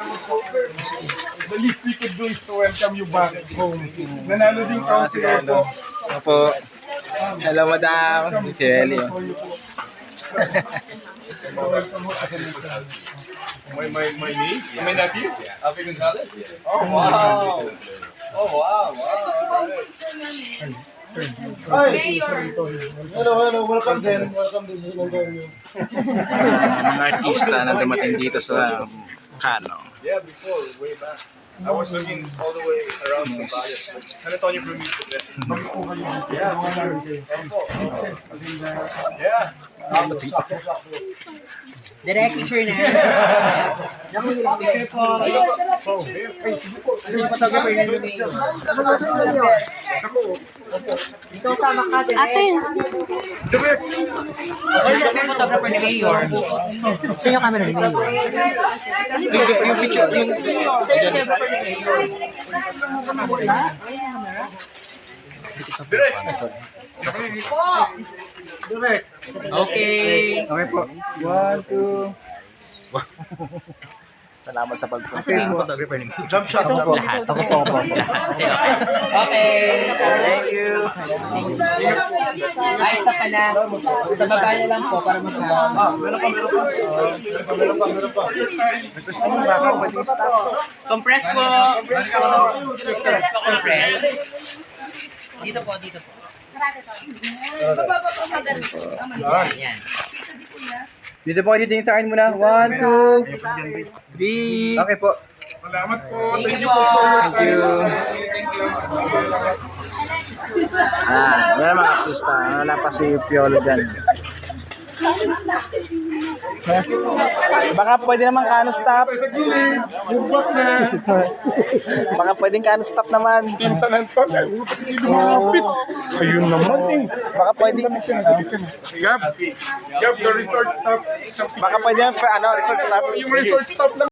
The least we could do is to welcome you back home. Nanalo din councilor po. Opo. Hello, madam. Si Eli. My niece? My nephew? Alfie Gonzalez? Oh, wow. Oh, wow. Hi. Hello. Welcome din. Welcome din sa Sinandorio. Mga artista na dumating dito sa Kano. Yeah, before, way back. I was looking all the way around Zambales. San Antonio for me. Yeah. Yeah. Direct picture na. Picture po. Yung photographer na lumayo. Ikaw sama ka, direct. Yung photographer ni Mayor. Sino camera ni Mayor? Yung picture, yung photographer ni Mayor. Direct. Okay. Okay po. 1, 2. Salamat sa pagpunta. Asa yung photographer ni Mayor? Jump shot. Ako po. Ako po. Okay. Thank you. Ayos na pala. Sa baba na lang po para magkakaroon. Meron pa. Compress po. Compress. Dito po. Yan. Dito po kayo sa akin muna. 1, 2, 3. Okay po. Salamat po. Thank you po. Thank you. Yan mga artista. Wala pa si Piolo dyan. Baka pwede naman Kano stop. Baka pwedeng Kano stop naman. San Antonio. Lumapit. Ayun naman eh. Baka pwedeng Gab, the resort stop. baka pwede resort stop. Yung resort stop lang.